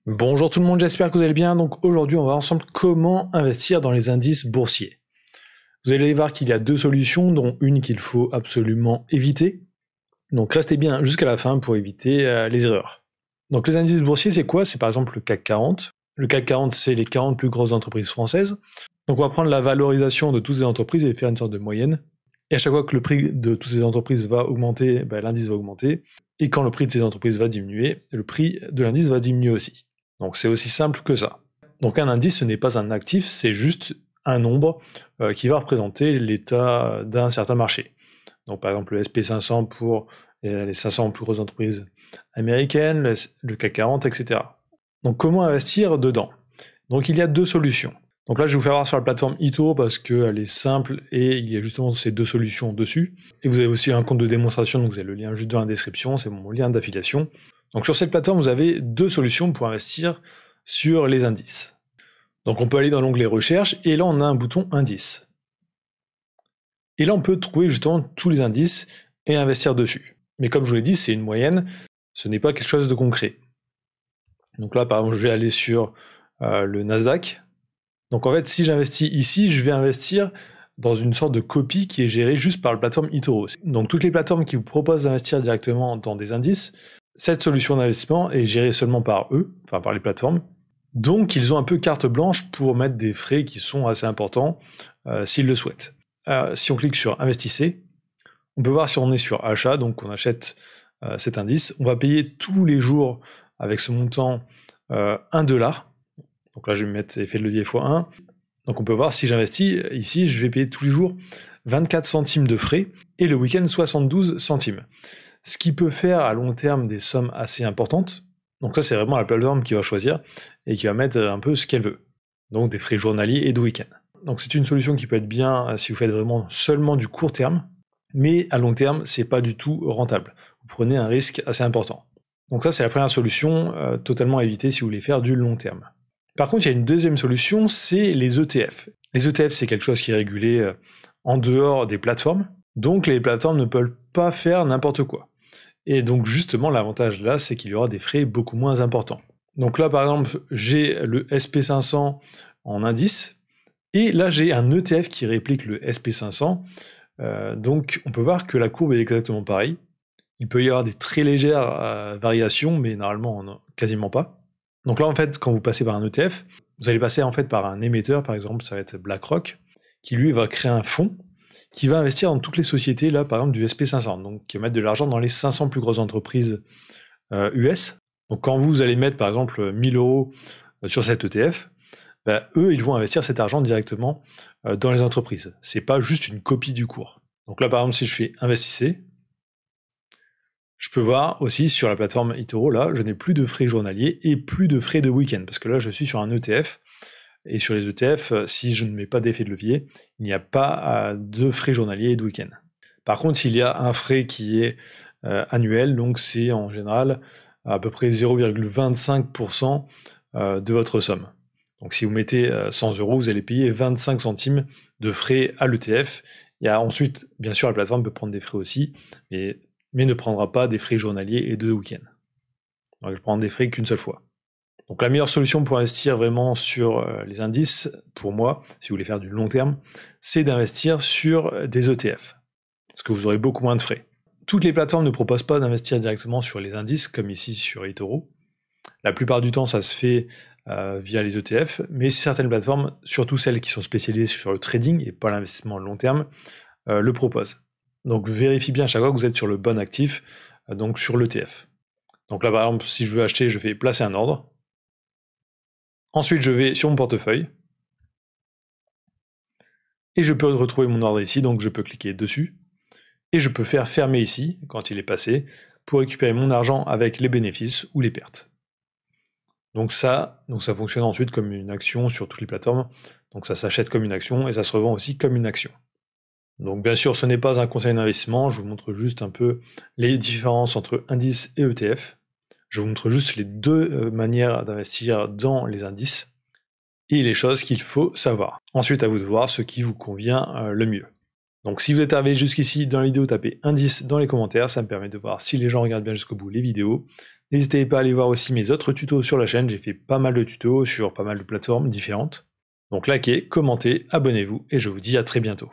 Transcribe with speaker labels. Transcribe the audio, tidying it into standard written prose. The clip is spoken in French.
Speaker 1: Bonjour tout le monde, j'espère que vous allez bien. Donc aujourd'hui, on va voir ensemble comment investir dans les indices boursiers. Vous allez voir qu'il y a deux solutions, dont une qu'il faut absolument éviter. Donc restez bien jusqu'à la fin pour éviter les erreurs. Donc les indices boursiers, c'est quoi? C'est par exemple le CAC 40. Le CAC 40, c'est les 40 plus grosses entreprises françaises. Donc on va prendre la valorisation de toutes ces entreprises et faire une sorte de moyenne. Et à chaque fois que le prix de toutes ces entreprises va augmenter, l'indice va augmenter. Et quand le prix de ces entreprises va diminuer, le prix de l'indice va diminuer aussi. Donc c'est aussi simple que ça. Donc un indice, ce n'est pas un actif, c'est juste un nombre qui va représenter l'état d'un certain marché. Donc par exemple le SP500 pour les 500 plus grosses entreprises américaines, le CAC 40, etc. Donc comment investir dedans? Donc il y a deux solutions. Donc là je vais vous faire voir sur la plateforme eToro parce qu'elle est simple et il y a justement ces deux solutions dessus. Et vous avez aussi un compte de démonstration, donc vous avez le lien juste dans la description, c'est mon lien d'affiliation. Donc sur cette plateforme, vous avez deux solutions pour investir sur les indices. Donc on peut aller dans l'onglet recherche et là on a un bouton indice. Et là on peut trouver justement tous les indices et investir dessus. Mais comme je vous l'ai dit, c'est une moyenne, ce n'est pas quelque chose de concret. Donc là par exemple, je vais aller sur le Nasdaq. Donc en fait, si j'investis ici, je vais investir dans une sorte de copie qui est gérée juste par la plateforme eToro. Donc toutes les plateformes qui vous proposent d'investir directement dans des indices, cette solution d'investissement est gérée seulement par eux, enfin par les plateformes. Donc ils ont un peu carte blanche pour mettre des frais qui sont assez importants s'ils le souhaitent. Si on clique sur investissez, on peut voir si on est sur achat, donc on achète cet indice. On va payer tous les jours avec ce montant 1 $. Donc là je vais me mettre effet de levier x1. Donc on peut voir si j'investis ici, je vais payer tous les jours 24 centimes de frais et le week-end 72 centimes. Ce qui peut faire à long terme des sommes assez importantes. Donc ça c'est vraiment la plateforme qui va choisir et qui va mettre un peu ce qu'elle veut. Donc des frais journaliers et de week-end. Donc c'est une solution qui peut être bien si vous faites vraiment seulement du court terme, mais à long terme c'est pas du tout rentable. Vous prenez un risque assez important. Donc ça c'est la première solution, totalement à éviter si vous voulez faire du long terme. Par contre il y a une deuxième solution, c'est les ETF. Les ETF c'est quelque chose qui est régulé en dehors des plateformes, donc les plateformes ne peuvent pas faire n'importe quoi. Et donc justement l'avantage là c'est qu'il y aura des frais beaucoup moins importants. Donc là par exemple j'ai le SP500 en indice et là j'ai un ETF qui réplique le SP500, donc on peut voir que la courbe est exactement pareille. Il peut y avoir des très légères variations mais normalement quasiment pas. Donc là en fait quand vous passez par un ETF, vous allez passer en fait par un émetteur, par exemple ça va être BlackRock, qui lui va créer un fonds qui va investir dans toutes les sociétés, là, par exemple, du SP500, donc qui va mettre de l'argent dans les 500 plus grosses entreprises US. Donc quand vous allez mettre, par exemple, 1000 € sur cet ETF, eux, ils vont investir cet argent directement dans les entreprises. C'est pas juste une copie du cours. Donc là, par exemple, si je fais investissez, je peux voir aussi sur la plateforme eToro, là, je n'ai plus de frais journaliers et plus de frais de week-end, parce que là, je suis sur un ETF, et sur les ETF, si je ne mets pas d'effet de levier, il n'y a pas de frais journaliers et de week-end. Par contre, il y a un frais qui est annuel, donc c'est en général à peu près 0,25% de votre somme. Donc si vous mettez 100 €, vous allez payer 25 centimes de frais à l'ETF. Il y a ensuite, bien sûr, la plateforme peut prendre des frais aussi, mais ne prendra pas des frais journaliers et de week-end. Donc elle prend des frais qu'une seule fois. Donc la meilleure solution pour investir vraiment sur les indices, pour moi, si vous voulez faire du long terme, c'est d'investir sur des ETF, parce que vous aurez beaucoup moins de frais. Toutes les plateformes ne proposent pas d'investir directement sur les indices, comme ici sur eToro. La plupart du temps, ça se fait via les ETF, mais certaines plateformes, surtout celles qui sont spécialisées sur le trading et pas l'investissement long terme, le proposent. Donc vérifiez bien à chaque fois que vous êtes sur le bon actif, donc sur l'ETF. Donc là, par exemple, si je veux acheter, je fais placer un ordre. Ensuite, je vais sur mon portefeuille et je peux retrouver mon ordre ici, donc je peux cliquer dessus et je peux faire fermer ici, quand il est passé, pour récupérer mon argent avec les bénéfices ou les pertes. Donc ça fonctionne ensuite comme une action sur toutes les plateformes, donc ça s'achète comme une action et ça se revend aussi comme une action. Donc bien sûr, ce n'est pas un conseil d'investissement, je vous montre juste un peu les différences entre indices et ETF. Je vous montre juste les deux manières d'investir dans les indices et les choses qu'il faut savoir. Ensuite, à vous de voir ce qui vous convient le mieux. Donc si vous êtes arrivé jusqu'ici dans la vidéo, tapez indice dans les commentaires, ça me permet de voir si les gens regardent bien jusqu'au bout les vidéos. N'hésitez pas à aller voir aussi mes autres tutos sur la chaîne, j'ai fait pas mal de tutos sur pas mal de plateformes différentes. Donc likez, commentez, abonnez-vous et je vous dis à très bientôt.